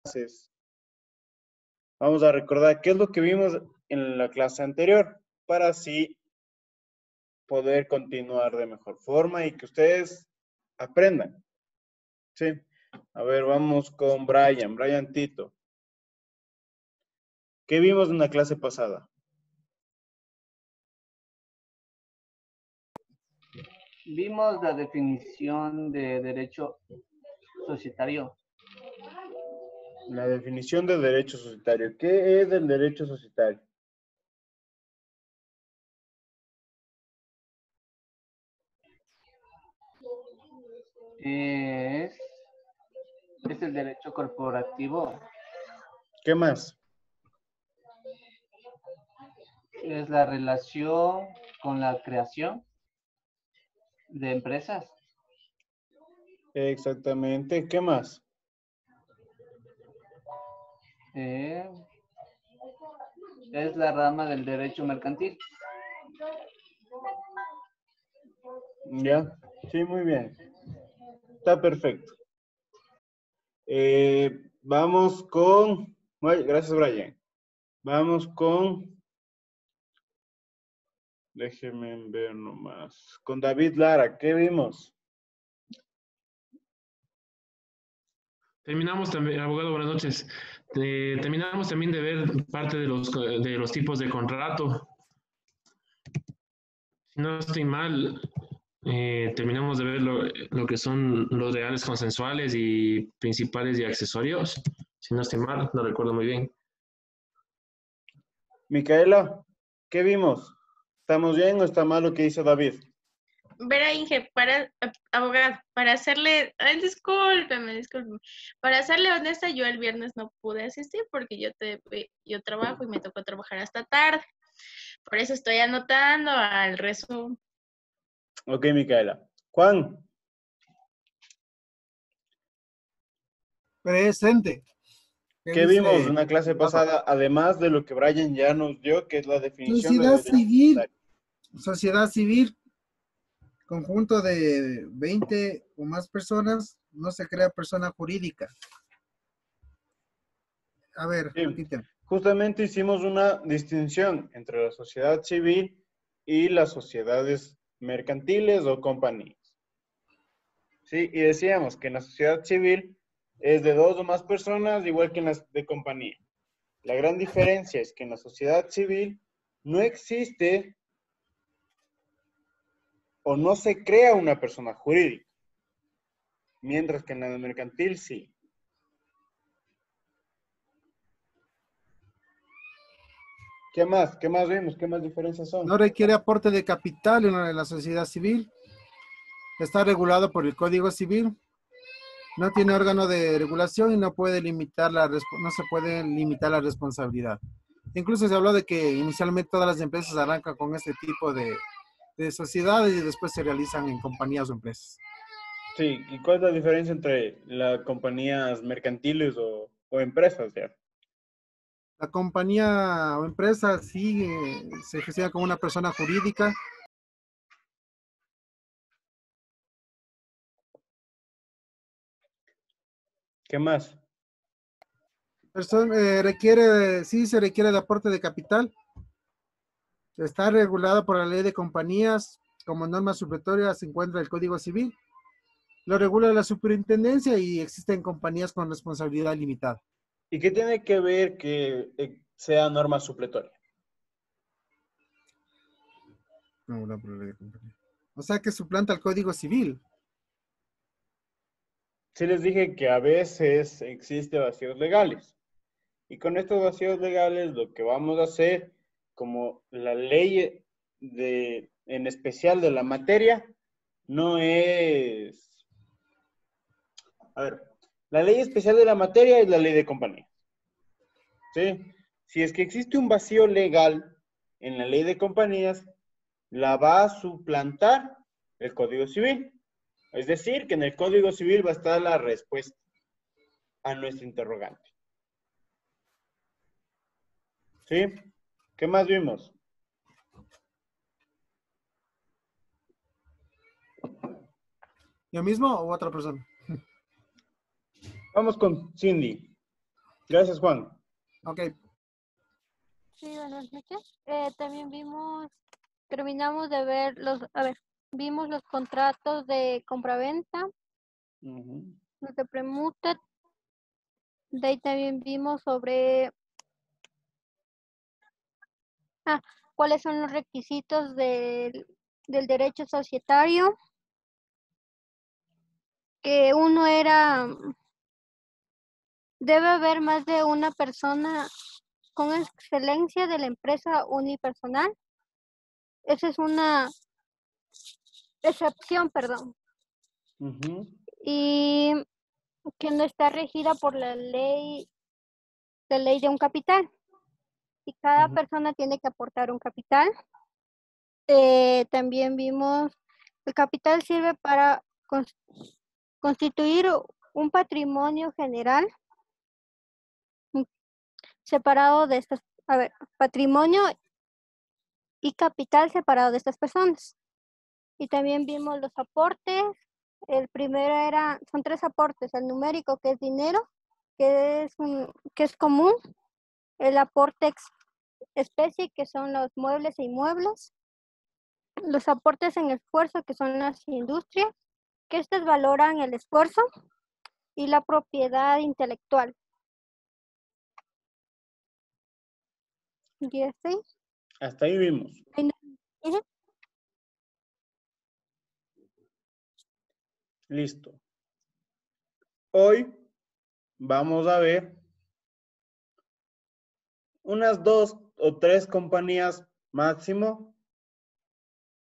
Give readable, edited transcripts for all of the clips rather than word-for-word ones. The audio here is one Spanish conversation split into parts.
clases, vamos a recordar qué es lo que vimos en la clase anterior para así poder continuar de mejor forma y que ustedes aprendan. Sí. A ver, vamos con Brian. Brian Tito. ¿Qué vimos en la clase pasada? Vimos la definición de derecho societario. La definición de derecho societario. ¿Qué es el derecho societario? Es el derecho corporativo. ¿Qué más? Es la relación con la creación de empresas. Exactamente. ¿Qué más? Es la rama del derecho mercantil. ¿Ya? Sí, muy bien. Está perfecto. Vamos con... Gracias, Brian. Vamos con... Déjenme ver nomás. Con David Lara, ¿qué vimos? Terminamos también, abogado, buenas noches. Terminamos también de ver parte de los tipos de contrato. Si no estoy mal, terminamos de ver lo que son los reales consensuales y principales y accesorios. Si no estoy mal, no recuerdo muy bien. Micaela, ¿qué vimos? ¿Estamos bien o está mal lo que dice David? Verá, Inge, abogado, para serle, ay, discúlpeme, para serle honesta, yo el viernes no pude asistir porque yo trabajo y me tocó trabajar hasta tarde. Por eso estoy anotando al resumen. Ok, Micaela. Juan. Presente. ¿Qué vimos en una clase pasada, además de lo que Brian ya nos dio, que es la definición de Sociedad derecho civil. societario? Sociedad civil. Conjunto de 20 o más personas, no se crea persona jurídica. A ver, Sí. Justamente hicimos una distinción entre la sociedad civil y las sociedades mercantiles o compañías. Sí, y decíamos que en la sociedad civil es de 2 o más personas, igual que en las de compañía. La gran diferencia es que en la sociedad civil no existe o no se crea una persona jurídica, mientras que en la mercantil sí. ¿Qué más? ¿Qué más vemos? ¿Qué más diferencias son? No requiere aporte de capital en la sociedad civil. Está regulado por el Código Civil. No tiene órgano de regulación y no se puede limitar la responsabilidad. Incluso se habló de que inicialmente todas las empresas arrancan con este tipo de sociedades y después se realizan en compañías o empresas. Sí, ¿y cuál es la diferencia entre las compañías mercantiles o empresas ya? La compañía o empresa sí se gestiona como una persona jurídica. ¿Qué más? Sí se requiere de aporte de capital. Está regulada por la ley de compañías. Como norma supletoria se encuentra el Código Civil. Lo regula la superintendencia y existen compañías con responsabilidad limitada. ¿Y qué tiene que ver que sea norma supletoria? O sea que suplanta el Código Civil. Sí les dije que a veces existen vacíos legales. Y con estos vacíos legales lo que vamos a hacer, como la ley en especial de la materia, no es... A ver, la ley especial de la materia es la ley de compañías. ¿Sí? Si es que existe un vacío legal en la ley de compañías, la va a suplantar el Código Civil. Es decir, que en el Código Civil va a estar la respuesta a nuestro interrogante. ¿Sí? ¿Qué más vimos? ¿Yo mismo o otra persona? Vamos con Cindy. Gracias, Juan. Ok. Sí, buenas noches. También terminamos de ver vimos los contratos de compraventa, Ujú. los de permuta. De ahí también vimos sobre cuáles son los requisitos del derecho societario, que uno era, debe haber más de una persona con excelencia de la empresa unipersonal. Esa es una excepción, perdón. Ujú. Y que no está regida por la ley de un capital. Y cada Ujú. persona tiene que aportar un capital. También vimos, el capital sirve para constituir un patrimonio general separado de estas, patrimonio y capital separado de estas personas. Y también vimos los aportes. El primero son 3 aportes: el numérico, que es dinero, que es común; el aporte especie, que son los muebles e inmuebles; los aportes en esfuerzo, que son las industrias, que estas valoran el esfuerzo; y la propiedad intelectual. ¿Y así? Hasta ahí vimos. Ujú. Listo. Hoy vamos a ver unas 2 o 3 compañías máximo.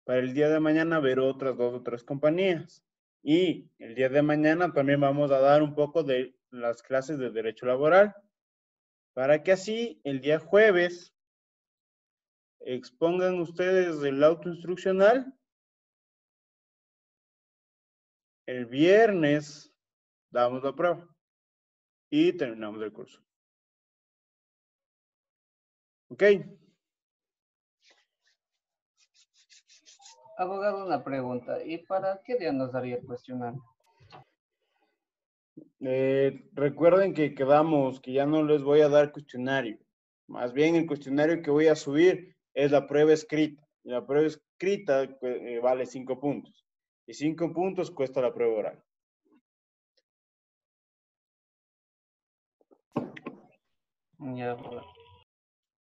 Para el día de mañana ver otras 2 o 3 compañías. Y el día de mañana también vamos a dar un poco de las clases de derecho laboral, para que así el día jueves expongan ustedes el auto instruccional. El viernes damos la prueba y terminamos el curso. ¿Ok? Abogado, una pregunta. ¿Y para qué día nos daría el cuestionario? Recuerden que quedamos que ya no les voy a dar cuestionario. Más bien el cuestionario que voy a subir es la prueba escrita. Y la prueba escrita vale 5 puntos. Y 5 puntos cuesta la prueba oral. Ya, abogado.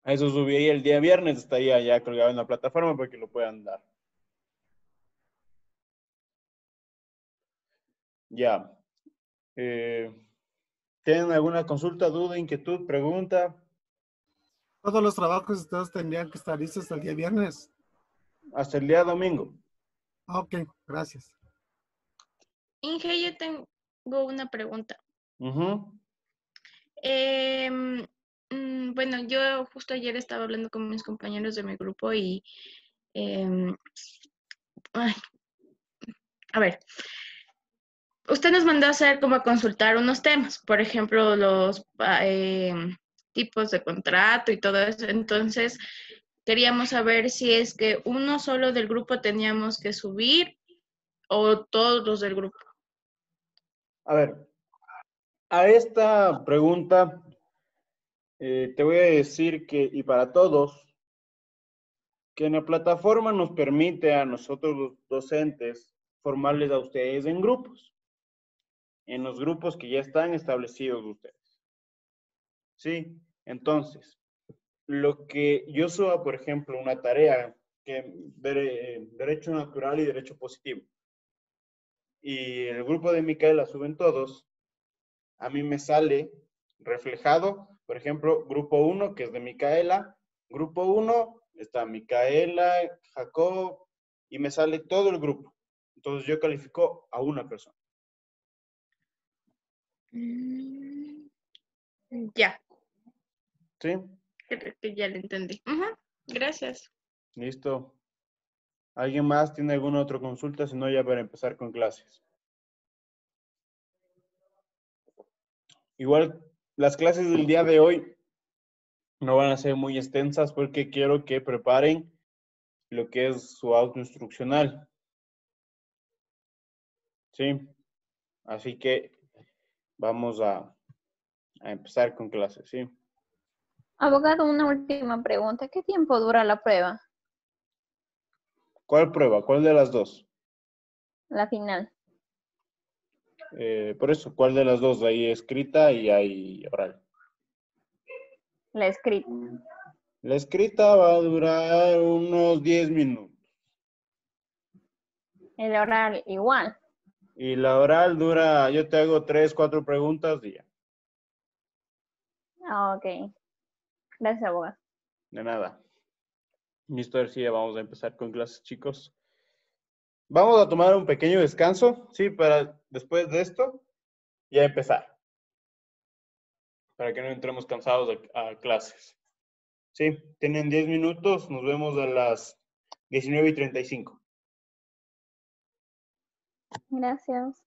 A eso subiría el día viernes, estaría ya colgado en la plataforma para que lo puedan dar. Ya. ¿Tienen alguna consulta, duda, inquietud, pregunta? Todos los trabajos ustedes tendrían que estar listos el día viernes. Hasta el día domingo. Ok, gracias. Inge, yo tengo una pregunta. Ujú. Bueno, yo justo ayer estaba hablando con mis compañeros de mi grupo y, ay, a ver, usted nos mandó a hacer como a consultar unos temas, por ejemplo, los tipos de contrato y todo eso. Entonces, queríamos saber si es que uno solo del grupo teníamos que subir o todos los del grupo. A ver, a esta pregunta te voy a decir que, y para todos, que en la plataforma nos permite a nosotros los docentes formarles a ustedes en grupos, en los grupos que ya están establecidos ustedes. ¿Sí? Entonces, lo que yo suba, por ejemplo, una tarea que derecho natural y derecho positivo, y el grupo de Micaela suben todos, a mí me sale reflejado, por ejemplo, grupo 1, que es de Micaela, grupo 1 está Micaela, Jacob, y me sale todo el grupo. Entonces yo califico a una persona. Ya, ¿Sí? creo que ya lo entendí. Ujú, gracias. Listo. ¿Alguien más tiene alguna otra consulta? Si no, ya para empezar con clases. Igual, las clases del día de hoy no van a ser muy extensas porque quiero que preparen lo que es su auto instruccional. ¿Sí? Así que vamos a a empezar con clases, ¿sí? Abogado, una última pregunta. ¿Qué tiempo dura la prueba? ¿Cuál prueba? ¿Cuál de las dos? La final. Por eso, ¿cuál de las dos? Hay escrita y hay oral. La escrita. La escrita va a durar unos 10 minutos. El oral igual. Y la oral dura, yo te hago 3, 4 preguntas y ya. Ah, ok. Gracias, abogado. De nada. Listo, ahora sí, ya vamos a empezar con clases, chicos. Vamos a tomar un pequeño descanso, ¿sí? Para después de esto, ya empezar. Para que no entremos cansados a clases. Sí, tienen 10 minutos, nos vemos a las 19:35. Gracias.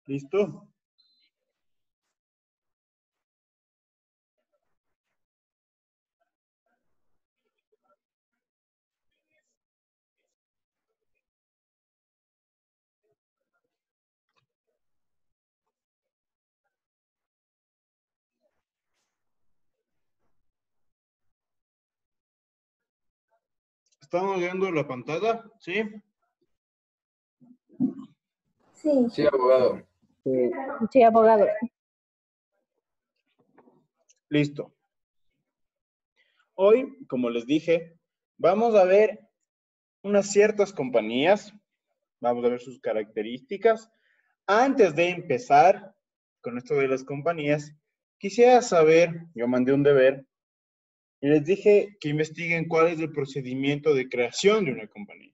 ¿Listo? ¿Estamos viendo la pantalla? ¿Sí? Sí. Sí, abogado. Sí, abogado. Listo. Hoy, como les dije, vamos a ver unas ciertas compañías, vamos a ver sus características. Antes de empezar con esto de las compañías, quisiera saber, yo mandé un deber y les dije que investiguen cuál es el procedimiento de creación de una compañía.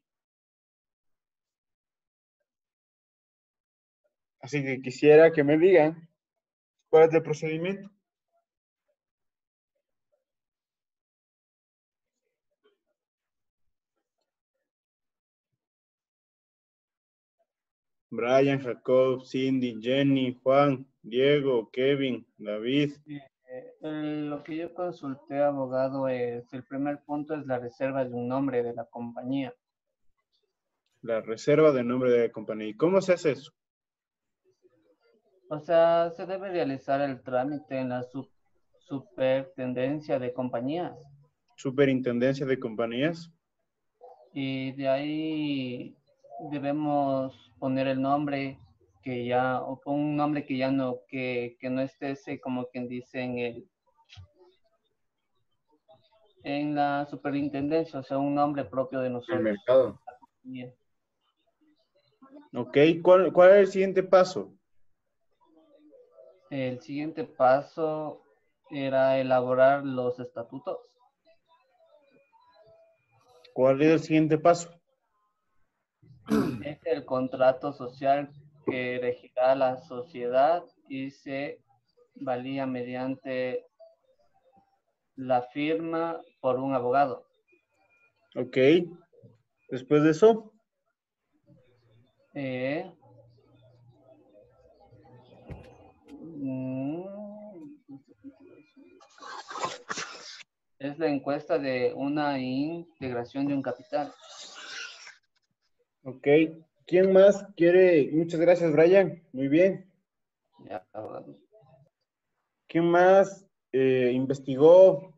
Así que quisiera que me digan cuál es el procedimiento. Brian, Jacob, Cindy, Jenny, Juan, Diego, Kevin, David. Lo que yo consulté, abogado, es el primer punto es la reserva de un nombre de la compañía. La reserva de nombre de la compañía. ¿Y cómo se hace eso? O sea, se debe realizar el trámite en la superintendencia de compañías Superintendencia de compañías. y de ahí debemos poner el nombre que ya, o un nombre que ya no, que no esté ese, como quien dice en la superintendencia, o sea, un nombre propio de El nosotros. mercado. Bien. Ok, ¿cuál es el siguiente paso? El siguiente paso era elaborar los estatutos. ¿Cuál es el siguiente paso? Es el contrato social que regirá la sociedad y se valía mediante la firma por un abogado. Ok. Después de eso, es la encuesta de una integración de un capital. ok. ¿Quién más quiere? Muchas gracias, Brian. Muy bien. Ya, abogado. ¿Quién más investigó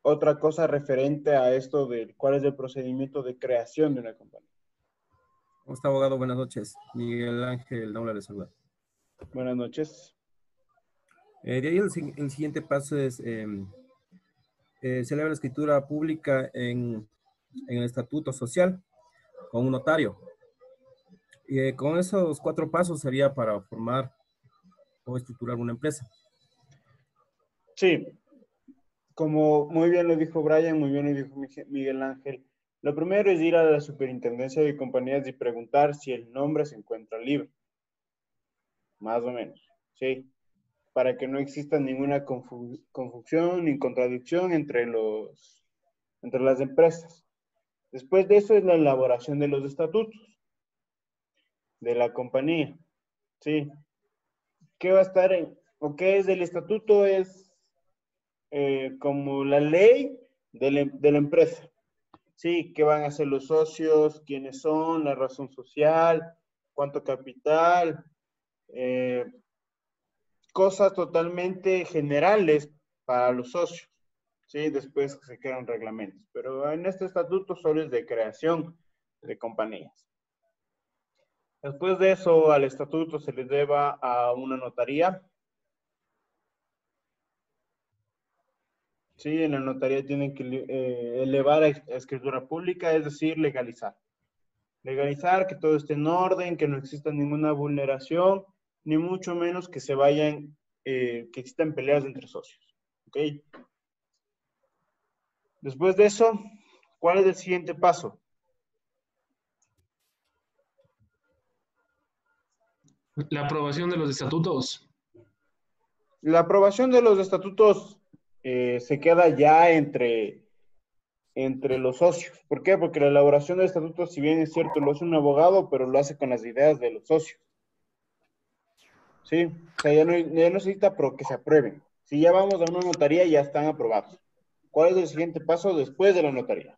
otra cosa referente a esto de cuál es el procedimiento de creación de una compañía? ¿Cómo está, abogado? Buenas noches. Miguel Ángel Naula le saluda. Buenas noches. De ahí el siguiente paso es celebra la escritura pública en el estatuto social con un notario. Con esos 4 pasos sería para formar o estructurar una empresa. Sí, como muy bien lo dijo Brian, muy bien lo dijo Miguel Ángel. Lo primero es ir a la superintendencia de compañías y preguntar si el nombre se encuentra libre. Más o menos, ¿sí? Para que no exista ninguna confusión ni contradicción entre las empresas. Después de eso es la elaboración de los estatutos de la compañía, ¿sí? ¿Qué va a estar o qué es el estatuto? Es como la ley de la empresa, ¿sí? ¿Qué van a hacer los socios? ¿Quiénes son? La razón social, cuánto capital, cosas totalmente generales para los socios, ¿sí? Después se crean reglamentos, pero en este estatuto solo es de creación de compañías. Después de eso, al estatuto se les lleva a una notaría. Sí, en la notaría tienen que elevar a escritura pública, es decir, legalizar. Legalizar, que todo esté en orden, que no exista ninguna vulneración, ni mucho menos que se vayan, que existan peleas entre socios. ¿Ok? Después de eso, ¿cuál es el siguiente paso? La aprobación de los estatutos. La aprobación de los estatutos se queda ya entre los socios. ¿Por qué? Porque la elaboración de estatutos, si bien es cierto, lo hace un abogado, pero lo hace con las ideas de los socios. ¿Sí? O sea, ya no necesita que se aprueben. Si ya vamos a una notaría, ya están aprobados. ¿Cuál es el siguiente paso después de la notaría?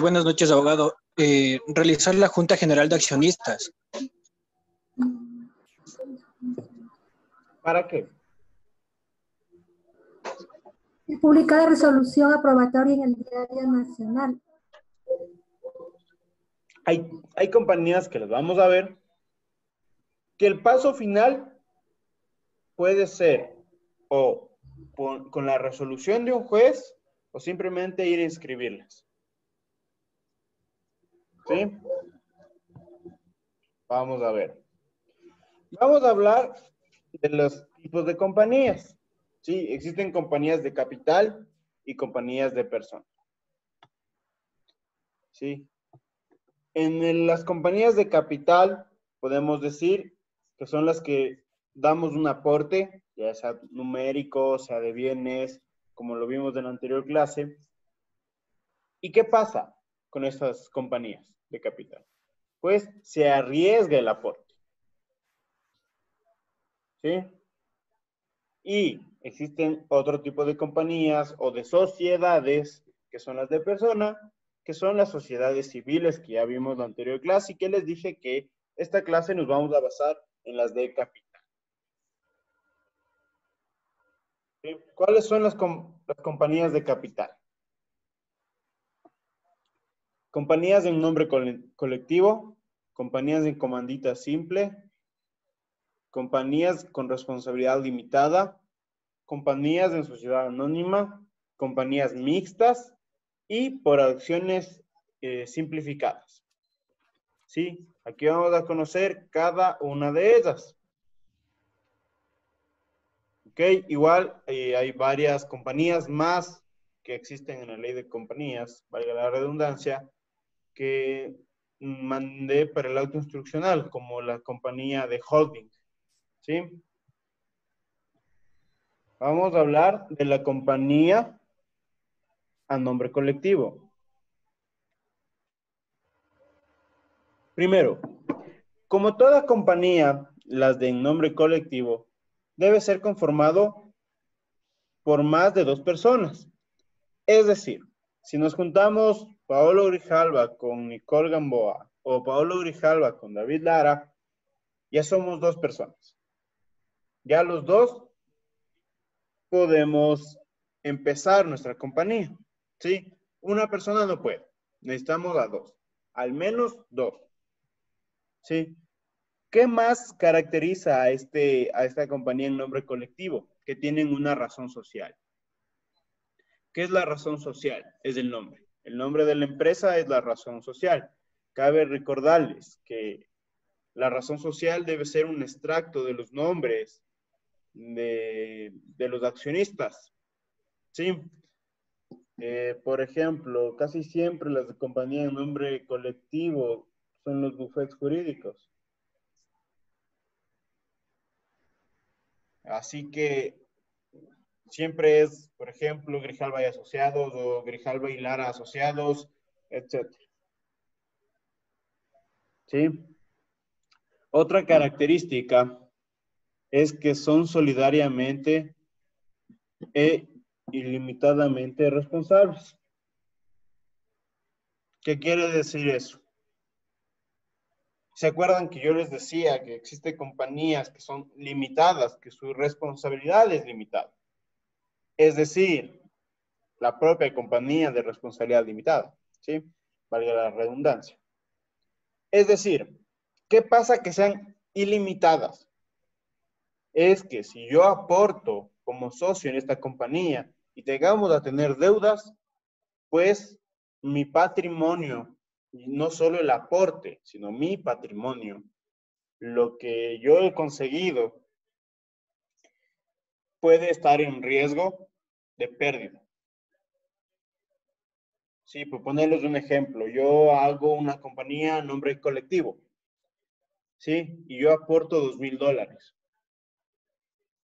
Buenas noches, abogado. Realizar la Junta General de Accionistas. ¿Para qué? Publicar la resolución aprobatoria en el Diario Nacional. Hay compañías que las vamos a ver, que el paso final puede ser o con la resolución de un juez o simplemente ir a inscribirlas. ¿Sí? Vamos a ver. Vamos a hablar de los tipos de compañías. Sí, existen compañías de capital y compañías de persona. Sí. En las compañías de capital podemos decir que son las que damos un aporte, ya sea numérico, sea de bienes, como lo vimos en la anterior clase. ¿Y qué pasa con estas compañías de capital? Pues se arriesga el aporte. ¿Sí? Y existen otro tipo de compañías o de sociedades, que son las de persona, que son las sociedades civiles que ya vimos en la anterior clase y que les dije que esta clase nos vamos a basar en las de capital. ¿Sí? ¿Cuáles son las compañías de capital? Compañías en nombre colectivo, compañías en comandita simple, compañías con responsabilidad limitada, compañías en sociedad anónima, compañías mixtas y por acciones simplificadas. ¿Sí? Aquí vamos a conocer cada una de ellas. ¿Ok? Igual hay varias compañías más que existen en la ley de compañías, valga la redundancia, que mandé para el auto instruccional, como la compañía de holding. ¿Sí? Vamos a hablar de la compañía a nombre colectivo. Primero, como toda compañía, las de nombre colectivo, debe ser conformado por más de 2 personas. Es decir, si nos juntamos Paolo Grijalva con Nicole Gamboa o Paolo Grijalva con David Lara, ya somos 2 personas. Ya los 2 podemos empezar nuestra compañía. ¿Sí? Una persona no puede. Necesitamos a 2. Al menos 2. ¿Sí? ¿Qué más caracteriza a esta compañía en nombre colectivo? Que tienen una razón social. ¿Qué es la razón social? Es el nombre. El nombre de la empresa es la razón social. Cabe recordarles que la razón social debe ser un extracto de los nombres de los accionistas. ¿Sí? Por ejemplo, casi siempre las compañías en nombre colectivo son los bufetes jurídicos. Así que siempre es, por ejemplo, Grijalva y Asociados o Grijalva y Lara Asociados, etc. ¿Sí? Otra característica es que son solidariamente e ilimitadamente responsables. ¿Qué quiere decir eso? ¿Se acuerdan que yo les decía que existen compañías que son limitadas, que su responsabilidad es limitada? Es decir, la propia compañía de responsabilidad limitada, ¿sí? Valga la redundancia. Es decir, ¿qué pasa que sean ilimitadas? Es que si yo aporto como socio en esta compañía y llegamos a tener deudas, pues mi patrimonio, no solo el aporte, sino mi patrimonio, lo que yo he conseguido, puede estar en riesgo de pérdida. Sí, por ponerles un ejemplo, yo hago una compañía a nombre colectivo, ¿sí? Y yo aporto $2,000.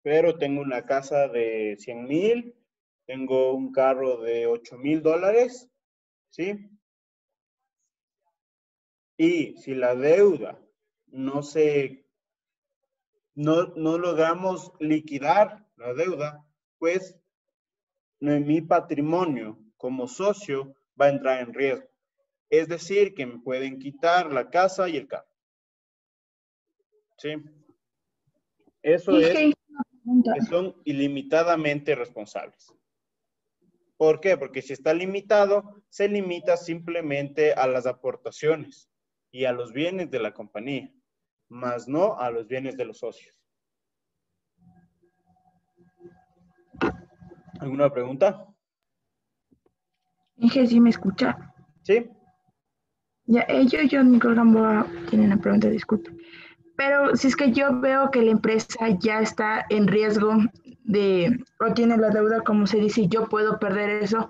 Pero tengo una casa de 100,000, tengo un carro de $8,000, ¿sí? Y si la deuda no se no logramos liquidar la deuda, pues mi patrimonio como socio va a entrar en riesgo. Es decir, que me pueden quitar la casa y el carro. ¿Sí? Eso es que son ilimitadamente responsables. ¿Por qué? Porque si está limitado, se limita simplemente a las aportaciones y a los bienes de la compañía, más no a los bienes de los socios. ¿Alguna pregunta? Inge, ¿sí me escucha? Sí. Ya, yo, Nicole Gamboa, tiene una pregunta, disculpe. Pero si es que yo veo que la empresa ya está en riesgo o tiene la deuda, como se dice, yo puedo perder eso.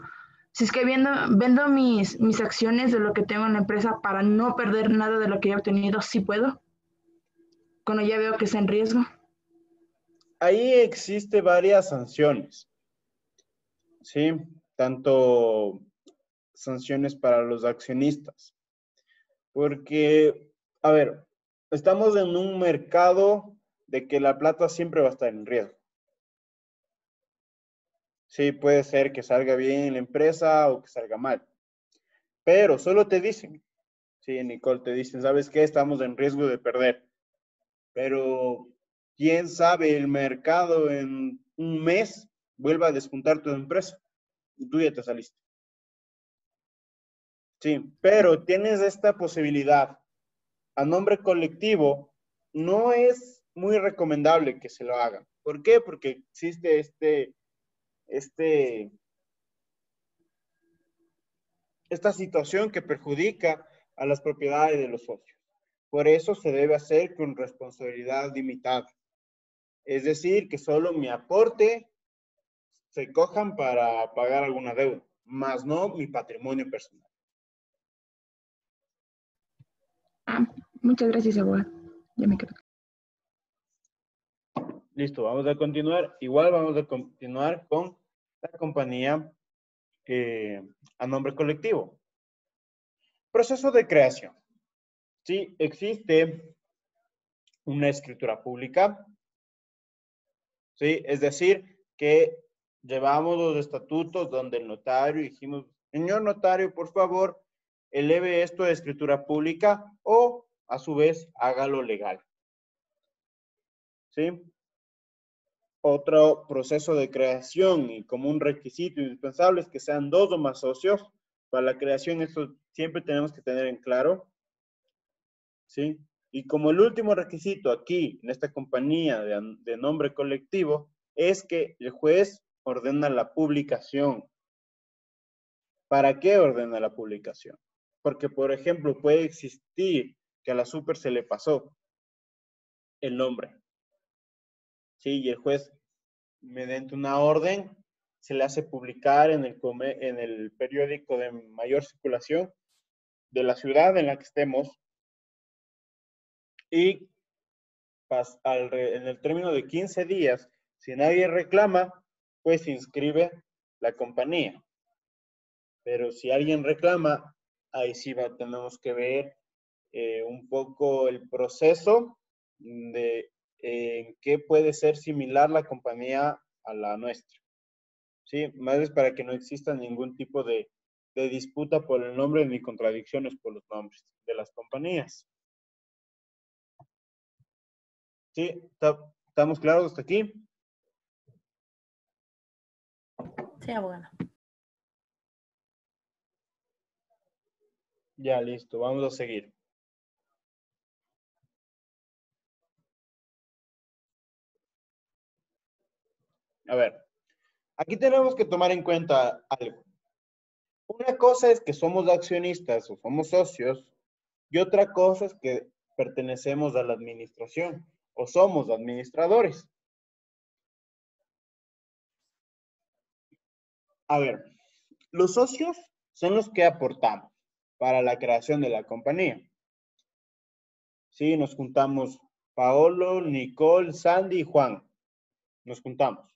Si es que vendo mis acciones de lo que tengo en la empresa para no perder nada de lo que he obtenido, ¿sí puedo? Cuando ya veo que está en riesgo. Ahí existe varias sanciones. Sí, tanto sanciones para los accionistas. Porque, a ver, estamos en un mercado de que la plata siempre va a estar en riesgo. Sí, puede ser que salga bien la empresa o que salga mal. Pero solo te dicen, sí, Nicole, te dicen, ¿sabes qué? Estamos en riesgo de perder. Pero, ¿quién sabe? El mercado en un mes vuelva a despuntar tu empresa y tú ya te saliste. Sí, pero tienes esta posibilidad. A nombre colectivo, no es muy recomendable que se lo hagan. ¿Por qué? Porque existe esta situación que perjudica a las propiedades de los socios. Por eso se debe hacer con responsabilidad limitada. Es decir, que solo mi aporte se cojan para pagar alguna deuda, más no mi patrimonio personal. Muchas gracias, abogado. Ya me quedo. Listo, vamos a continuar. Igual vamos a continuar con la compañía a nombre colectivo. Proceso de creación. Sí, existe una escritura pública. Sí, es decir, que llevamos los estatutos donde el notario dijimos, señor notario, por favor, eleve esto a escritura pública o, a su vez, hágalo legal. ¿Sí? Otro proceso de creación y como un requisito indispensable es que sean 2 o más socios. Para la creación esto siempre tenemos que tener en claro. ¿Sí? Y como el último requisito aquí, en esta compañía de nombre colectivo, es que el juez ordena la publicación. ¿Para qué ordena la publicación? Porque, por ejemplo, puede existir que a la super se le pasó el nombre. ¿Sí? Y el juez, mediante una orden, se le hace publicar en el periódico de mayor circulación de la ciudad en la que estemos. Y en el término de 15 días, si nadie reclama, pues se inscribe la compañía. Pero si alguien reclama, ahí sí tenemos que ver un poco el proceso de en qué puede ser similar la compañía a la nuestra. ¿Sí? Más es para que no exista ningún tipo de disputa por el nombre ni contradicciones por los nombres de las compañías. ¿Sí? ¿Estamos claros hasta aquí? Sí, abogado. Ya, listo. Vamos a seguir. A ver, aquí tenemos que tomar en cuenta algo. Una cosa es que somos accionistas o somos socios y otra cosa es que pertenecemos a la administración o somos administradores. A ver, los socios son los que aportamos para la creación de la compañía. Sí, nos juntamos Paolo, Nicole, Sandy y Juan. Nos juntamos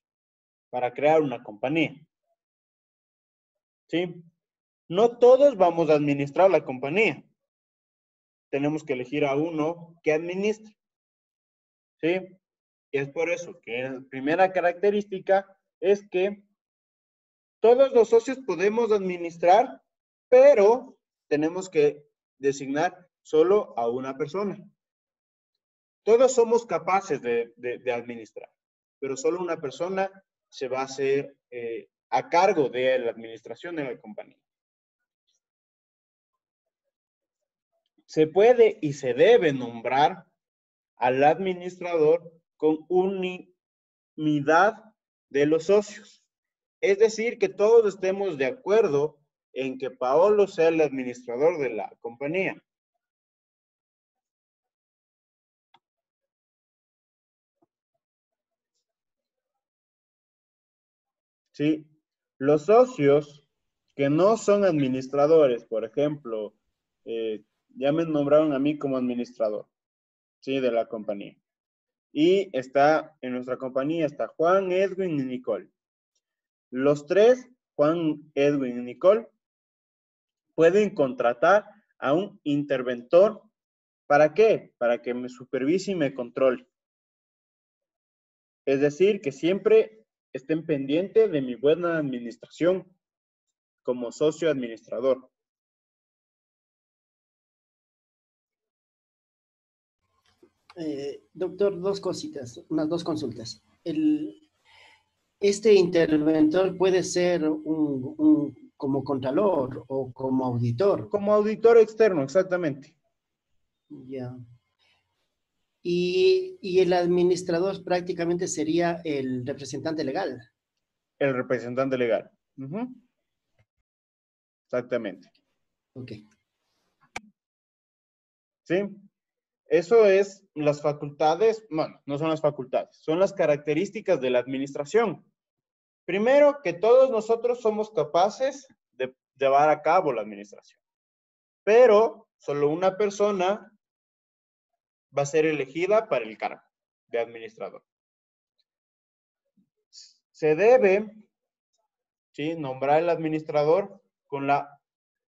para crear una compañía. ¿Sí? No todos vamos a administrar la compañía. Tenemos que elegir a uno que administre. ¿Sí? Y es por eso que la primera característica es que todos los socios podemos administrar, pero tenemos que designar solo a una persona. Todos somos capaces de administrar, pero solo una persona se va a hacer a cargo de la administración de la compañía. Se puede y se debe nombrar al administrador con unanimidad de los socios. Es decir, que todos estemos de acuerdo en que Paolo sea el administrador de la compañía. ¿Sí? Los socios que no son administradores, por ejemplo, ya me nombraron a mí como administrador, ¿sí? De la compañía. Y está en nuestra compañía, está Juan, Edwin y Nicole. Los tres, Juan, Edwin y Nicole, pueden contratar a un interventor. ¿Para qué? Para que me supervise y me controle. Es decir, que siempre estén pendientes de mi buena administración como socio administrador. Doctor, unas dos consultas. Este interventor puede ser como contralor o como auditor. Como auditor externo, exactamente. Ya. Y el administrador prácticamente sería el representante legal. El representante legal. Exactamente. Ok. ¿Sí? Eso es las facultades, bueno, no son las facultades, son las características de la administración. Primero, que todos nosotros somos capaces de llevar a cabo la administración. Pero solo una persona va a ser elegida para el cargo de administrador. Se debe, ¿sí?, nombrar el administrador con la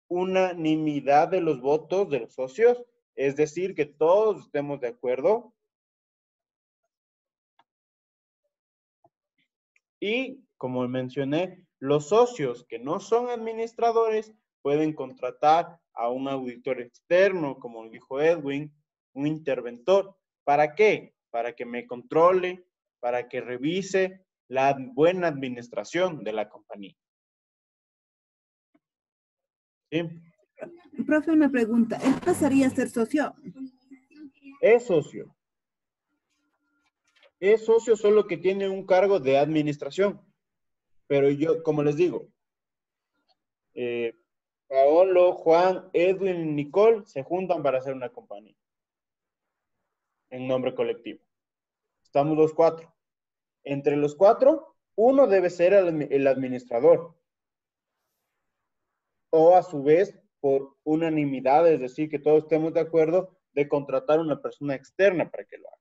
unanimidad de los votos de los socios, es decir, que todos estemos de acuerdo. Y, como mencioné, los socios que no son administradores pueden contratar a un auditor externo, como dijo Edwin, un interventor. ¿Para qué? Para que me controle, para que revise la buena administración de la compañía. ¿Sí? Profe, una pregunta. ¿Él pasaría a ser socio? Es socio. Es socio, solo que tiene un cargo de administración. Pero yo, como les digo, Paolo, Juan, Edwin y Nicole se juntan para hacer una compañía en nombre colectivo. Estamos los cuatro. Entre los cuatro, uno debe ser el administrador. O a su vez, por unanimidad, es decir, que todos estemos de acuerdo de contratar a una persona externa para que lo haga.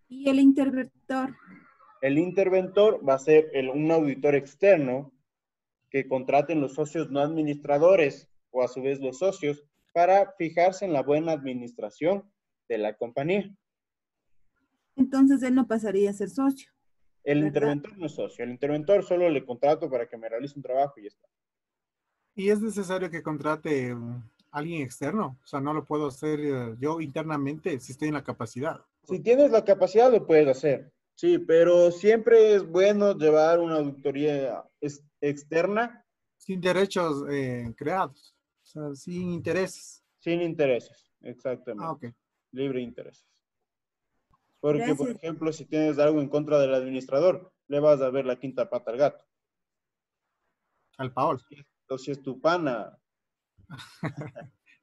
¿Y el interventor? El interventor va a ser un auditor externo que contraten los socios no administradores o a su vez los socios para fijarse en la buena administración de la compañía. Entonces él no pasaría a ser socio. El interventor no es socio. El interventor solo le contrato para que me realice un trabajo y ya está. ¿Y es necesario que contrate a alguien externo? O sea, no lo puedo hacer yo internamente si estoy en la capacidad. Si tienes la capacidad, lo puedes hacer. Sí, pero siempre es bueno llevar una auditoría externa. Sin derechos creados. O sea, sin intereses. Sin intereses, exactamente. Ah, ok. Libre intereses. Porque, Gracias. por ejemplo, si tienes algo en contra del administrador, le vas a ver la quinta pata al gato. Al Paolo. O si es tu pana.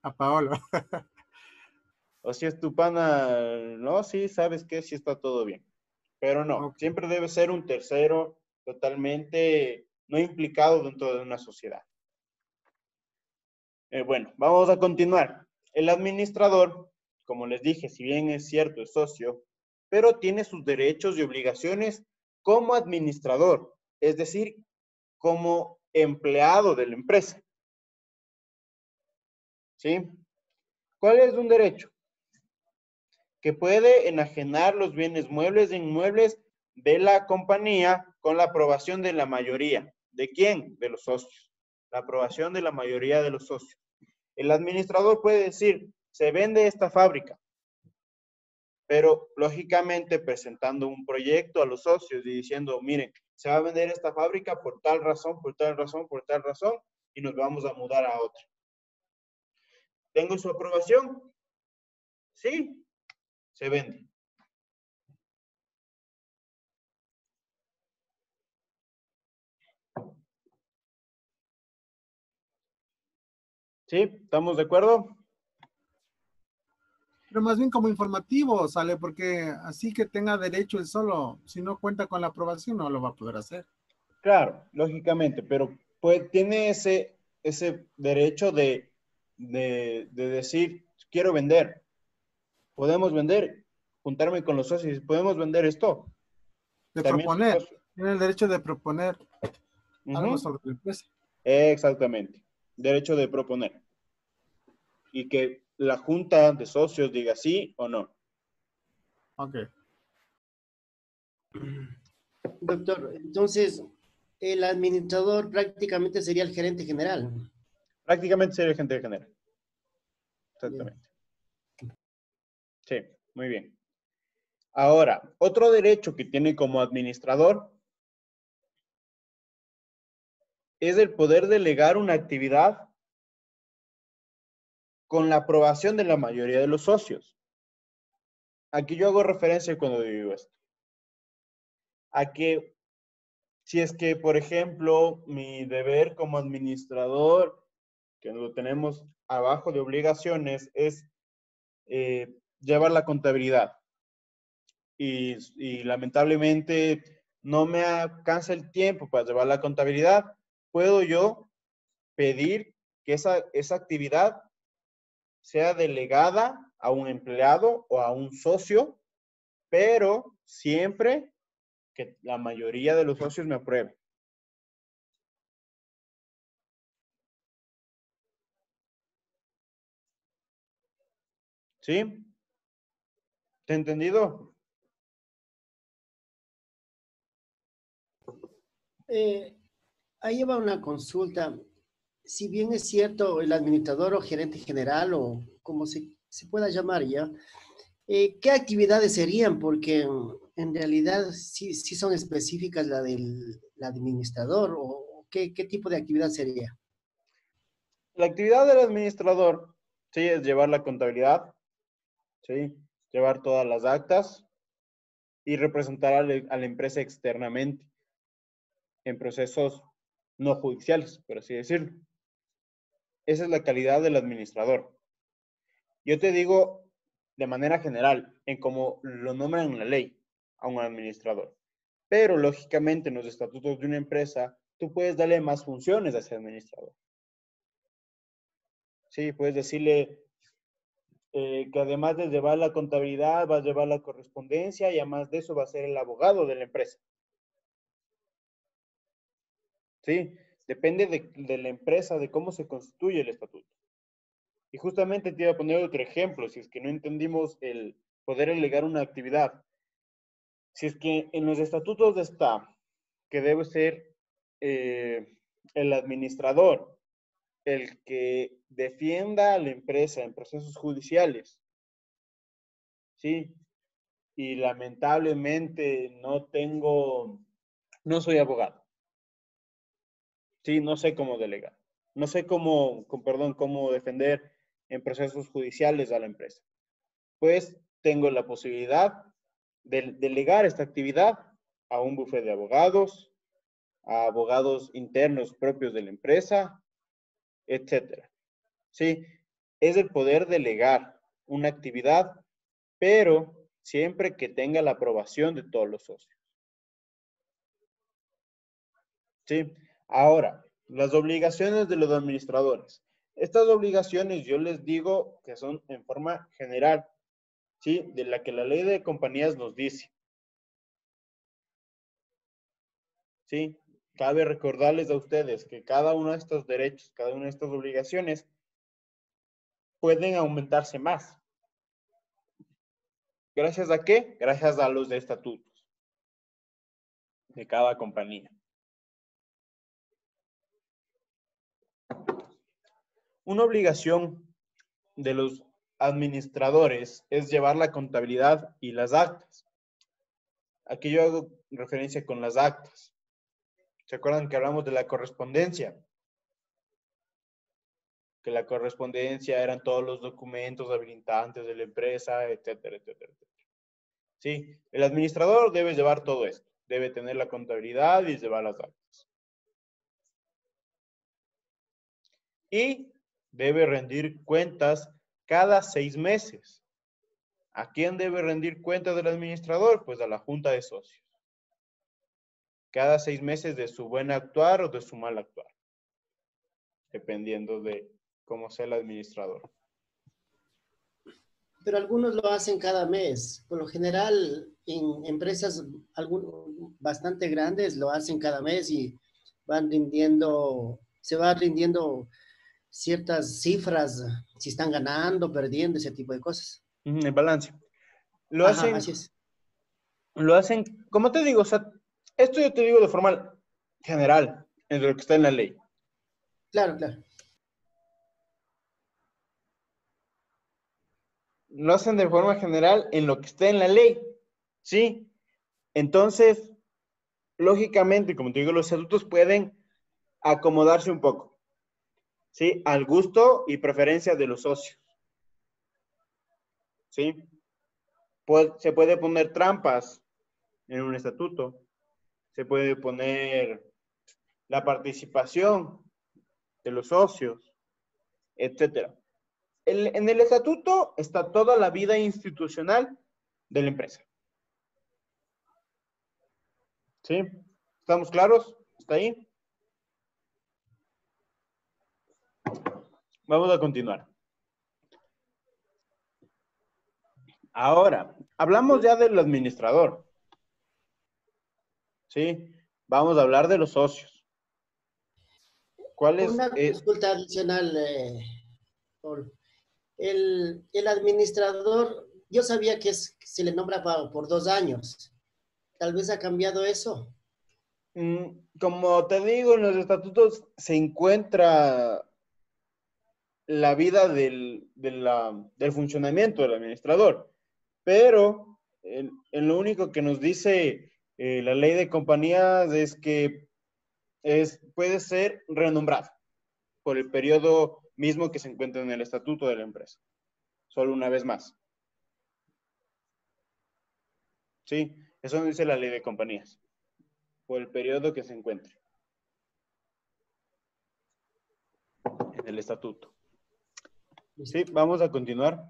A Paolo. O si es tu pana, no, sí, sabes que sí está todo bien. Pero no, siempre debe ser un tercero totalmente no implicado dentro de una sociedad. Bueno, vamos a continuar. El administrador, como les dije, si bien es cierto, es socio, pero tiene sus derechos y obligaciones como administrador, es decir, como empleado de la empresa. ¿Sí? ¿Cuál es un derecho? que puede enajenar los bienes muebles e inmuebles de la compañía con la aprobación de la mayoría. ¿De quién? De los socios. La aprobación de la mayoría de los socios. El administrador puede decir, se vende esta fábrica, pero lógicamente presentando un proyecto a los socios y diciendo, miren, se va a vender esta fábrica por tal razón, por tal razón, por tal razón, y nos vamos a mudar a otra. ¿Tengo su aprobación? Sí, se vende. ¿Sí? ¿Estamos de acuerdo? Pero más bien como informativo sale, porque así que tenga derecho él solo, si no cuenta con la aprobación no lo va a poder hacer. Claro, lógicamente, pero pues, tiene ese derecho de decir, quiero vender, podemos vender, juntarme con los socios, podemos vender esto. De También proponer, tiene el derecho de proponer algo sobre la empresa. Exactamente, derecho de proponer. Y que la junta de socios diga sí o no. Ok. Doctor, entonces, el administrador prácticamente sería el gerente general. Prácticamente sería el gerente general. Exactamente. Sí, muy bien. Ahora, otro derecho que tiene como administrador es el poder delegar una actividad con la aprobación de la mayoría de los socios. Aquí yo hago referencia cuando digo esto. A que si es que, por ejemplo, mi deber como administrador, que lo tenemos abajo de obligaciones, es llevar la contabilidad. Y lamentablemente no me alcanza el tiempo para llevar la contabilidad, puedo yo pedir que esa actividad sea delegada a un empleado o a un socio, pero siempre que la mayoría de los socios me aprueben. ¿Sí? ¿Te he entendido? Ahí va una consulta. Si bien es cierto, el administrador o gerente general, o como se pueda llamar ya, ¿qué actividades serían? Porque en realidad sí son específicas la del administrador, o qué tipo de actividad sería. La actividad del administrador, sí, es llevar la contabilidad, sí, llevar todas las actas y representar a la empresa externamente en procesos no judiciales, por así decirlo. Esa es la calidad del administrador. Yo te digo de manera general, en cómo lo nombran en la ley a un administrador. Pero lógicamente en los estatutos de una empresa, tú puedes darle más funciones a ese administrador. Sí, puedes decirle que además de llevar la contabilidad, va a llevar la correspondencia y además de eso va a ser el abogado de la empresa. Sí, depende de la empresa, de cómo se constituye el estatuto. Y justamente te iba a poner otro ejemplo, si es que no entendimos el poder delegar una actividad. Si es que en los estatutos está que debe ser el administrador el que defienda a la empresa en procesos judiciales, ¿sí? Y lamentablemente no soy abogado. Sí, no sé cómo delegar. No sé cómo defender en procesos judiciales a la empresa. Pues tengo la posibilidad de delegar esta actividad a un bufete de abogados, a abogados internos propios de la empresa, etcétera. Sí, es el poder delegar una actividad, pero siempre que tenga la aprobación de todos los socios. Sí, ahora, las obligaciones de los administradores. Estas obligaciones yo les digo que son en forma general, ¿sí? De la que la ley de compañías nos dice. ¿Sí? Cabe recordarles a ustedes que cada uno de estos derechos, cada una de estas obligaciones pueden aumentarse más. ¿Gracias a qué? Gracias a los estatutos de cada compañía. Una obligación de los administradores es llevar la contabilidad y las actas. Aquí yo hago referencia con las actas. ¿Se acuerdan que hablamos de la correspondencia? Que la correspondencia eran todos los documentos habilitantes de la empresa, etcétera, etcétera, etcétera. Sí, el administrador debe llevar todo esto. Debe tener la contabilidad y llevar las actas. Y debe rendir cuentas cada 6 meses. ¿A quién debe rendir cuentas del administrador? Pues a la junta de socios. Cada 6 meses de su buen actuar o de su mal actuar. Dependiendo de cómo sea el administrador. Pero algunos lo hacen cada mes. Por lo general, en empresas bastante grandes lo hacen cada mes y se va rindiendo ciertas cifras, si están ganando, perdiendo, ese tipo de cosas. El balance. Lo Ajá, hacen, así es. lo hacen, como te digo, o sea, esto yo te digo de forma general, en lo que está en la ley. Claro, claro. Lo hacen de forma general en lo que está en la ley, ¿sí? Entonces, lógicamente, como te digo, los estatutos pueden acomodarse un poco, ¿sí? Al gusto y preferencia de los socios, ¿sí? Se puede poner trampas en un estatuto, se puede poner la participación de los socios, etcétera. En el estatuto está toda la vida institucional de la empresa. ¿Sí? ¿Estamos claros? ¿Está ahí? Vamos a continuar. Ahora, hablamos ya del administrador. ¿Sí? Vamos a hablar de los socios. ¿Cuál es? Una consulta adicional, Paul. El administrador, yo sabía que se le nombra por 2 años. Tal vez ha cambiado eso. Como te digo, en los estatutos se encuentra la vida del funcionamiento del administrador, pero en lo único que nos dice la ley de compañías es que puede ser renombrado por el periodo mismo que se encuentra en el estatuto de la empresa. Solo una vez más. ¿Sí? Eso dice la ley de compañías. Por el periodo que se encuentre en el estatuto. Sí, vamos a continuar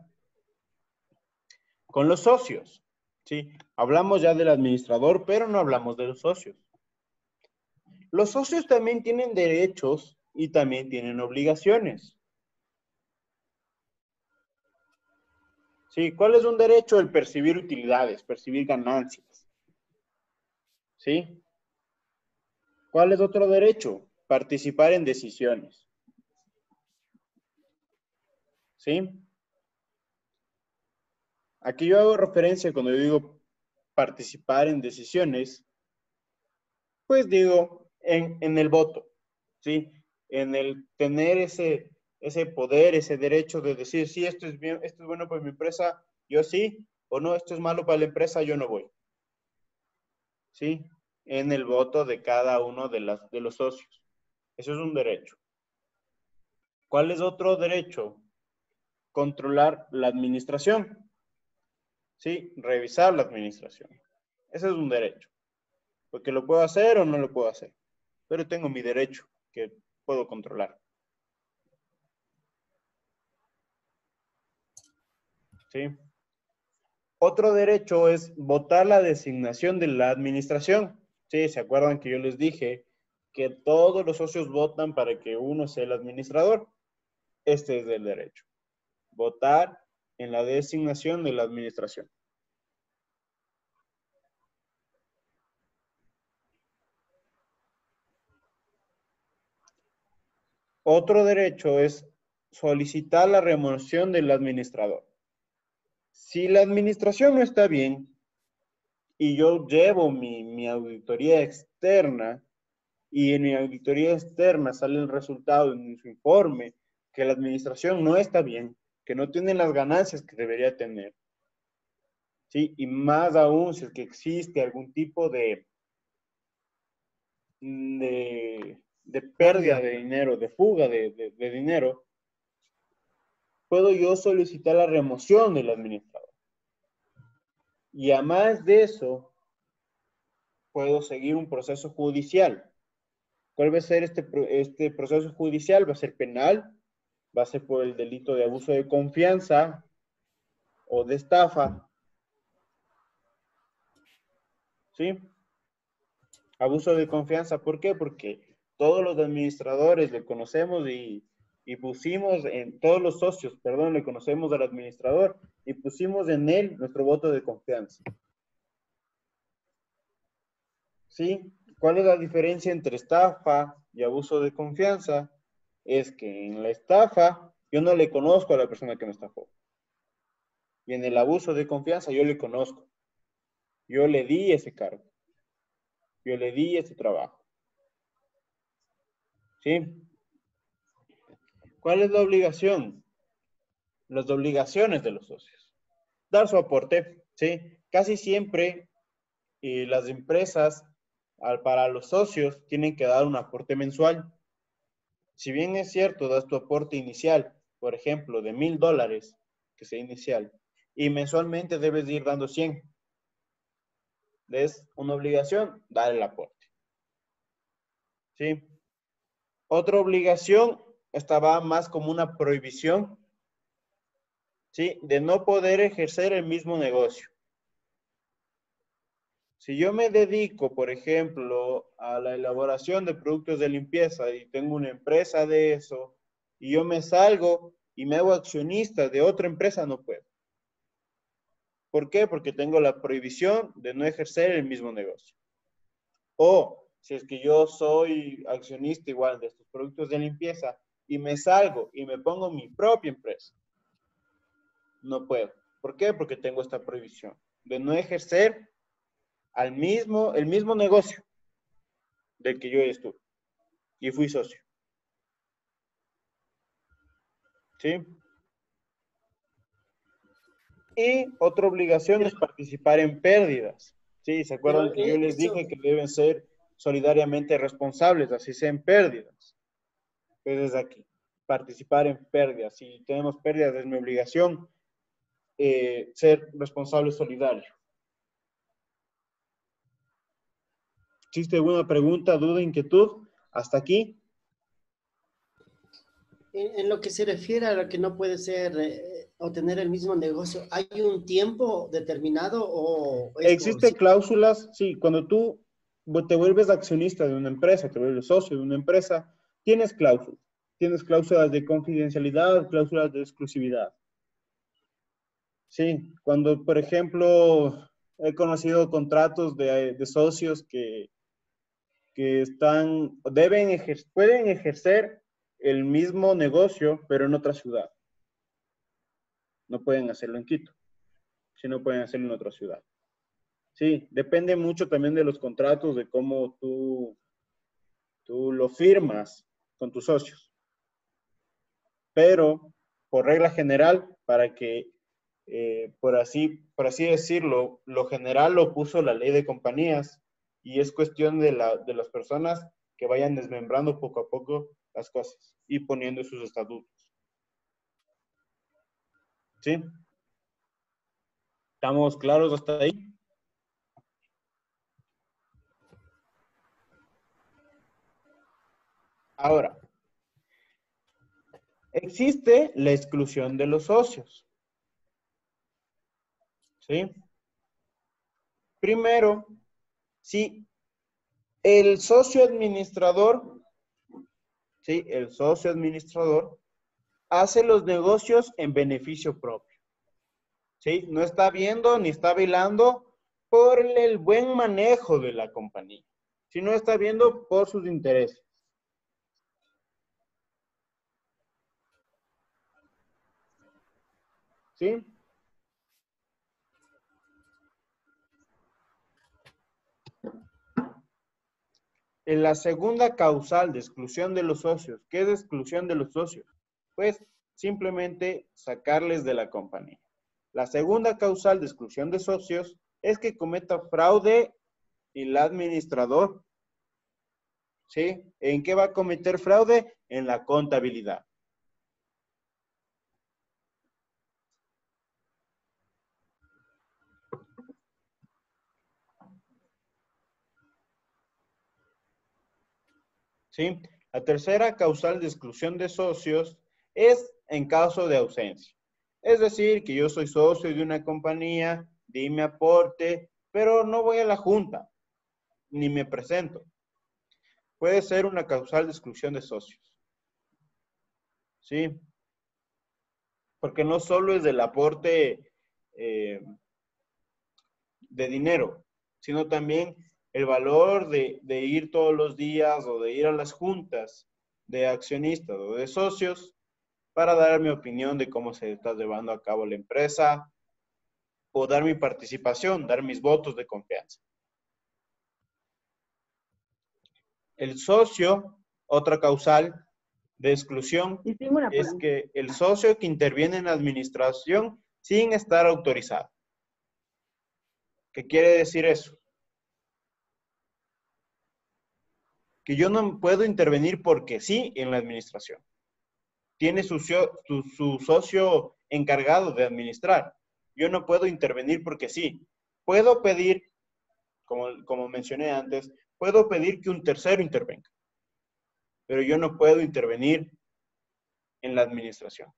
con los socios. Sí, hablamos ya del administrador, pero no hablamos de los socios. Los socios también tienen derechos y también tienen obligaciones. Sí, ¿cuál es un derecho? El percibir utilidades, percibir ganancias. ¿Sí? ¿Cuál es otro derecho? Participar en decisiones. ¿Sí? Aquí yo hago referencia cuando yo digo participar en decisiones, pues digo en el voto, ¿sí? En el tener ese poder, ese derecho de decir, sí, esto es bien, esto es bueno para mi empresa, yo sí, o no, esto es malo para la empresa, yo no voy. ¿Sí? En el voto de cada uno de los socios. Eso es un derecho. ¿Cuál es otro derecho? Controlar la administración. ¿Sí? Revisar la administración. Ese es un derecho. Porque lo puedo hacer o no lo puedo hacer. Pero tengo mi derecho que puedo controlar. ¿Sí? Otro derecho es votar la designación de la administración. ¿Sí? ¿Se acuerdan que yo les dije que todos los socios votan para que uno sea el administrador? Este es el derecho. Votar en la designación de la administración. Otro derecho es solicitar la remoción del administrador. Si la administración no está bien y yo llevo mi auditoría externa y en mi auditoría externa sale el resultado en su informe que la administración no está bien, que no tiene las ganancias que debería tener, ¿sí? Y más aún si es que existe algún tipo de pérdida de dinero, de fuga de dinero, puedo yo solicitar la remoción del administrador. Y además de eso, puedo seguir un proceso judicial. ¿Cuál va a ser este proceso judicial? Va a ser penal, va a ser por el delito de abuso de confianza o de estafa. ¿Sí? Abuso de confianza, ¿por qué? Porque todos los administradores le conocemos y pusimos en, todos los socios, perdón, le conocemos al administrador y pusimos en él nuestro voto de confianza. ¿Sí? ¿Cuál es la diferencia entre estafa y abuso de confianza? Es que en la estafa yo no le conozco a la persona que me estafó. Y en el abuso de confianza yo le conozco. Yo le di ese cargo. Yo le di ese trabajo. ¿Sí? ¿Cuál es la obligación? Las obligaciones de los socios. Dar su aporte, ¿sí? Casi siempre las empresas para los socios tienen que dar un aporte mensual. Si bien es cierto, das tu aporte inicial, por ejemplo, de $1,000, que sea inicial, y mensualmente debes ir dando 100. Es una obligación dar el aporte. ¿Sí? Otra obligación, esta va más como una prohibición, ¿sí? De no poder ejercer el mismo negocio. Si yo me dedico, por ejemplo, a la elaboración de productos de limpieza y tengo una empresa de eso, y yo me salgo y me hago accionista de otra empresa, no puedo. ¿Por qué? Porque tengo la prohibición de no ejercer el mismo negocio. O si es que yo soy accionista igual de estos productos de limpieza y me salgo y me pongo mi propia empresa, no puedo. ¿Por qué? Porque tengo esta prohibición de no ejercer el mismo negocio del que yo estuve y fui socio. ¿Sí? Y otra obligación es participar en pérdidas. ¿Sí? ¿Se acuerdan que yo les dije que deben ser solidariamente responsables, así sean pérdidas? Entonces aquí, participar en pérdidas. Si tenemos pérdidas, es mi obligación ser responsable solidario. ¿Existe alguna pregunta, duda, inquietud? ¿Hasta aquí? En lo que se refiere a lo que no puede ser o tener el mismo negocio, ¿hay un tiempo determinado o existe cláusulas? Sí, cuando tú te vuelves accionista de una empresa, te vuelves socio de una empresa, tienes cláusulas. Tienes cláusulas de confidencialidad, cláusulas de exclusividad. Sí, cuando, por ejemplo, he conocido contratos de socios que pueden ejercer el mismo negocio, pero en otra ciudad. No pueden hacerlo en Quito, sino pueden hacerlo en otra ciudad. Sí, depende mucho también de los contratos, de cómo tú lo firmas con tus socios. Pero, por regla general, para que, por así decirlo, lo general lo puso la ley de compañías y es cuestión de las personas que vayan desmembrando poco a poco las cosas y poniendo sus estatutos. ¿Sí? ¿Estamos claros hasta ahí? Ahora, existe la exclusión de los socios. ¿Sí? Primero, si el socio administrador, ¿sí? El socio administrador hace los negocios en beneficio propio. ¿Sí? No está viendo ni está velando por el buen manejo de la compañía, sino está viendo por sus intereses. ¿Sí? En la segunda causal de exclusión de los socios, ¿qué es exclusión de los socios? Pues simplemente sacarles de la compañía. La segunda causal de exclusión de socios es que cometa fraude el administrador. ¿Sí? ¿En qué va a cometer fraude? En la contabilidad. ¿Sí? La tercera causal de exclusión de socios es en caso de ausencia. Es decir, que yo soy socio de una compañía, di mi aporte, pero no voy a la junta, ni me presento. Puede ser una causal de exclusión de socios. ¿Sí? Porque no solo es del aporte de dinero, sino también el valor de ir todos los días o de ir a las juntas de accionistas o de socios para dar mi opinión de cómo se está llevando a cabo la empresa o dar mi participación, dar mis votos de confianza. El socio, otra causal de exclusión, es que el socio que interviene en la administración sin estar autorizado. ¿Qué quiere decir eso? Que yo no puedo intervenir porque sí en la administración. Tiene su socio encargado de administrar. Yo no puedo intervenir porque sí. Puedo pedir, como mencioné antes, puedo pedir que un tercero intervenga. Pero yo no puedo intervenir en la administración.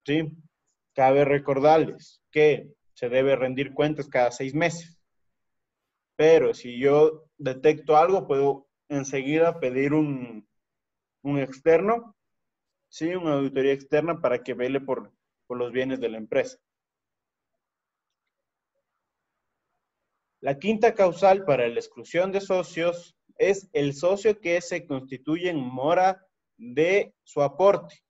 ¿Sí? Cabe recordarles que se debe rendir cuentas cada 6 meses. Pero si yo detecto algo, puedo enseguida pedir un externo, ¿sí? Una auditoría externa para que vele por los bienes de la empresa. La quinta causal para la exclusión de socios es el socio que se constituye en mora de su aporte.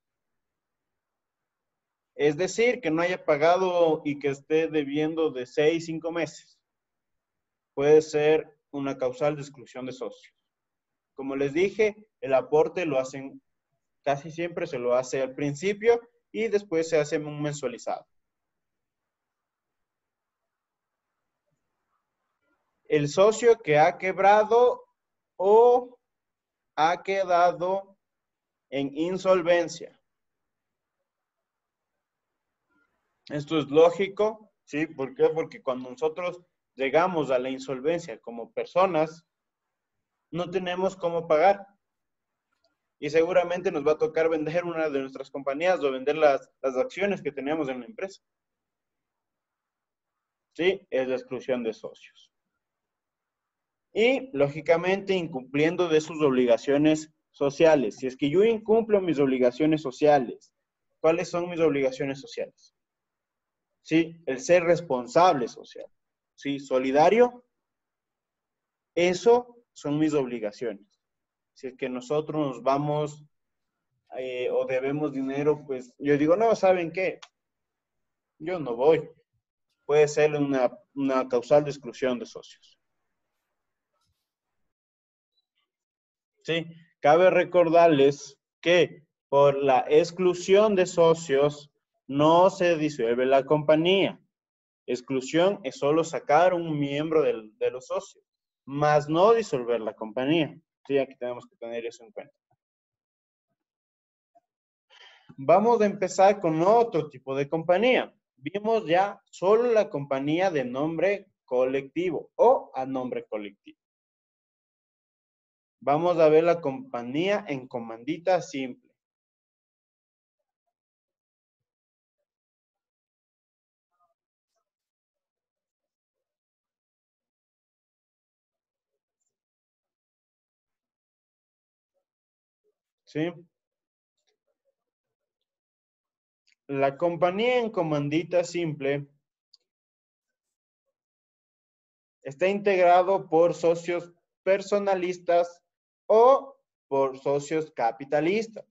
Es decir, que no haya pagado y que esté debiendo de 6, 5 meses. Puede ser una causal de exclusión de socios. Como les dije, el aporte lo hacen, casi siempre se lo hace al principio y después se hace un mensualizado. El socio que ha quebrado o ha quedado en insolvencia. Esto es lógico, ¿sí? ¿Por qué? Porque cuando nosotros llegamos a la insolvencia como personas, no tenemos cómo pagar. Y seguramente nos va a tocar vender una de nuestras compañías o vender las acciones que tenemos en la empresa. ¿Sí? Es la exclusión de socios. Y, lógicamente, incumpliendo de sus obligaciones sociales. Si es que yo incumplo mis obligaciones sociales, ¿cuáles son mis obligaciones sociales? Sí, el ser responsable social. Sí, solidario. Eso son mis obligaciones. Si es que nosotros nos vamos o debemos dinero, pues yo digo, no, ¿saben qué? Yo no voy. Puede ser una causal de exclusión de socios. Sí, cabe recordarles que por la exclusión de socios no se disuelve la compañía. Exclusión es solo sacar un miembro de los socios, más no disolver la compañía. Sí, aquí tenemos que tener eso en cuenta. Vamos a empezar con otro tipo de compañía. Vimos ya solo la compañía de nombre colectivo o a nombre colectivo. Vamos a ver la compañía en comandita simple. ¿Sí? La compañía en comandita simple está integrado por socios personalistas o por socios capitalistas.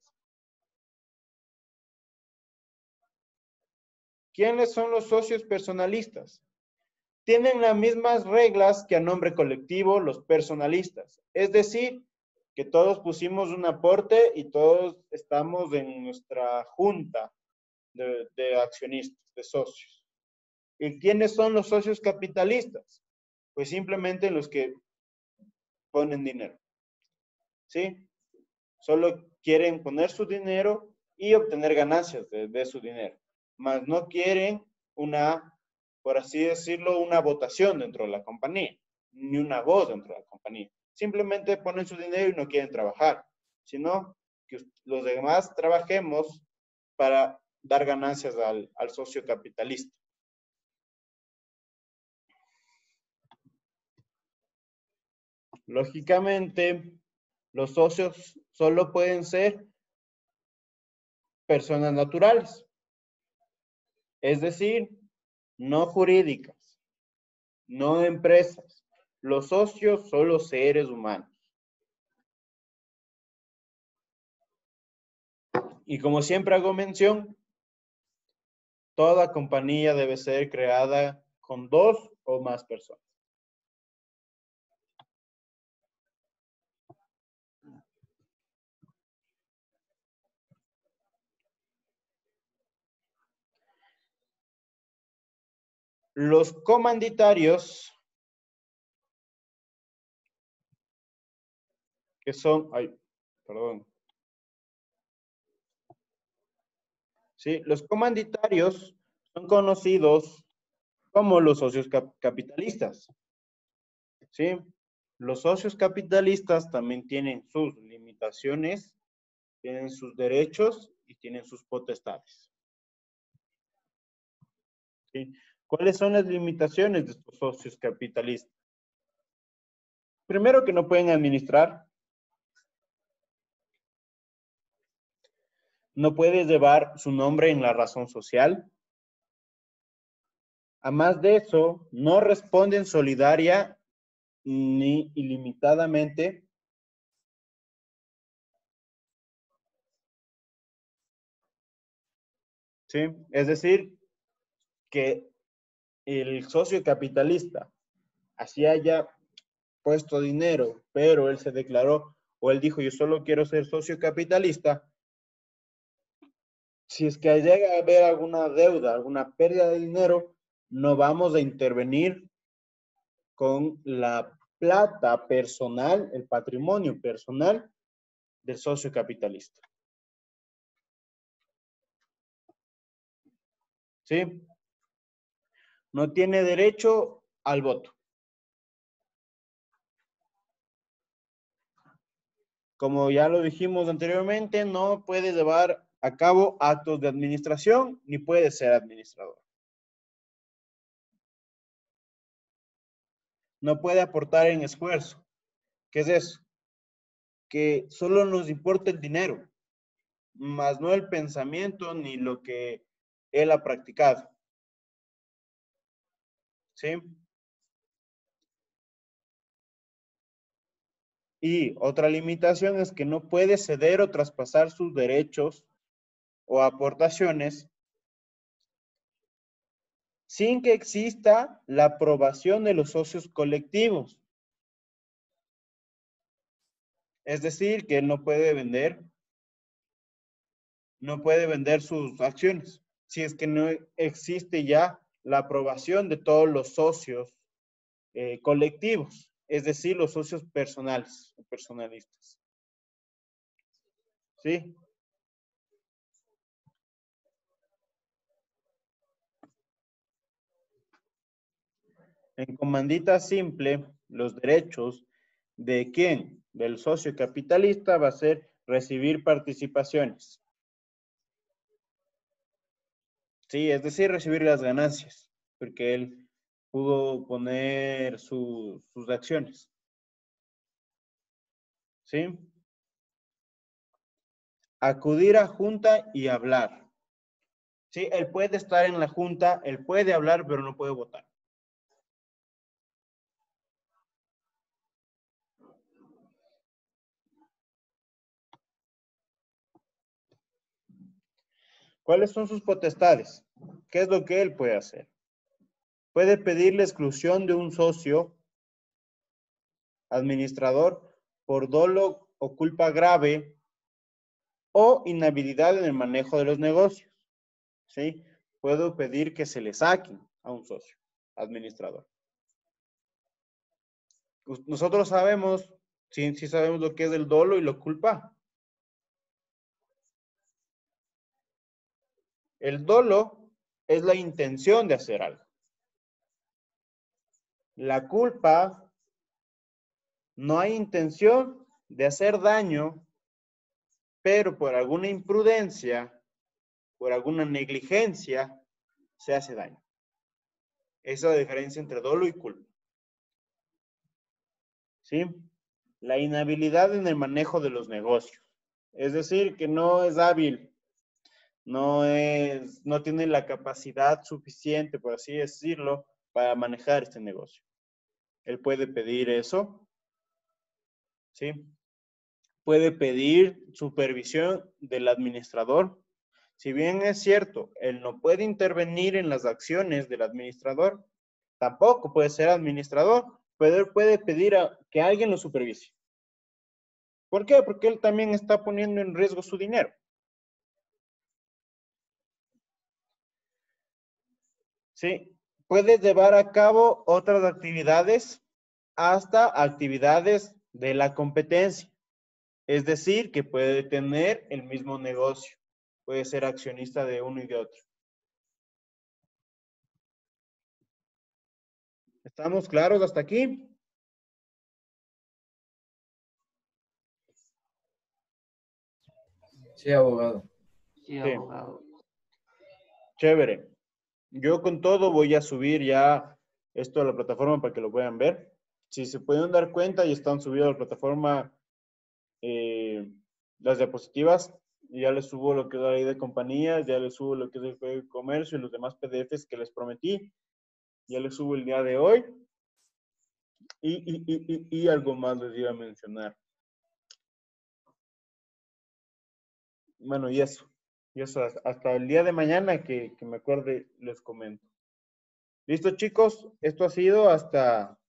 ¿Quiénes son los socios personalistas? tienen las mismas reglas que a nombre colectivo los personalistas. Es decir, que todos pusimos un aporte y todos estamos en nuestra junta de accionistas, de socios. ¿Y quiénes son los socios capitalistas? Pues simplemente los que ponen dinero. ¿Sí? Solo quieren poner su dinero y obtener ganancias de su dinero. Mas no quieren una, por así decirlo, una votación dentro de la compañía, ni una voz dentro de la compañía. Simplemente ponen su dinero y no quieren trabajar, sino que los demás trabajemos para dar ganancias al socio capitalista. Lógicamente, los socios solo pueden ser personas naturales, es decir, no jurídicas, no empresas. Los socios son los seres humanos. Y como siempre hago mención, toda compañía debe ser creada con 2 o más personas. Los comanditarios, que son, sí, los comanditarios son conocidos como los socios capitalistas. ¿Sí? Los socios capitalistas también tienen sus limitaciones, tienen sus derechos y tienen sus potestades. ¿Sí? ¿Cuáles son las limitaciones de estos socios capitalistas? Primero, que no pueden administrar. No puede llevar su nombre en la razón social. Además de eso, no responden solidaria ni ilimitadamente. ¿Sí? Es decir, que el socio capitalista, así haya puesto dinero, pero él se declaró o él dijo, yo solo quiero ser socio capitalista, si es que llega a haber alguna deuda, alguna pérdida de dinero, no vamos a intervenir con la plata personal, el patrimonio personal del socio capitalista. ¿Sí? No tiene derecho al voto. Como ya lo dijimos anteriormente, no puede llevar a cabo actos de administración ni puede ser administrador. No puede aportar en esfuerzo. ¿Qué es eso? Que solo nos importa el dinero, más no el pensamiento ni lo que él ha practicado. ¿Sí? Y otra limitación es que no puede ceder o traspasar sus derechos o aportaciones sin que exista la aprobación de los socios colectivos. Es decir, que él no puede vender sus acciones si es que no existe ya la aprobación de todos los socios colectivos, es decir, los socios personales o personalistas. ¿Sí? En comandita simple, los derechos de quién, del socio capitalista, va a ser recibir participaciones. Sí, es decir, recibir las ganancias, porque él pudo poner sus acciones. ¿Sí? Acudir a junta y hablar. Sí, él puede estar en la junta, él puede hablar, pero no puede votar. ¿Cuáles son sus potestades? ¿Qué es lo que él puede hacer? puede pedir la exclusión de un socio administrador por dolo o culpa grave o inhabilidad en el manejo de los negocios. ¿Sí? Puedo pedir que se le saquen a un socio administrador. Nosotros sabemos, sí sabemos lo que es el dolo y la culpa. El dolo es la intención de hacer algo. La culpa, no hay intención de hacer daño, pero por alguna imprudencia, por alguna negligencia, se hace daño. Esa es la diferencia entre dolo y culpa. ¿Sí? La inhabilidad en el manejo de los negocios. Es decir, que no es hábil, no tiene la capacidad suficiente, por así decirlo, para manejar este negocio. Él puede pedir eso, ¿sí? Puede pedir supervisión del administrador. Si bien es cierto, él no puede intervenir en las acciones del administrador, tampoco puede ser administrador, pero él puede pedir que alguien lo supervise. ¿Por qué? Porque él también está poniendo en riesgo su dinero. Sí, puede llevar a cabo otras actividades hasta actividades de la competencia. Es decir, que puede tener el mismo negocio. Puede ser accionista de uno y de otro. ¿Estamos claros hasta aquí? Sí, abogado. Sí, abogado. Chévere. Yo con todo voy a subir ya esto a la plataforma para que lo puedan ver. Si se pueden dar cuenta, ya están subidas a la plataforma las diapositivas. Ya les subo lo que es la ley de compañías, ya les subo lo que es el Código de Comercio y los demás PDFs que les prometí. Ya les subo el día de hoy. Y algo más les iba a mencionar. Bueno, y eso hasta el día de mañana que me acuerde les comento. ¿Listo, chicos? Esto ha sido hasta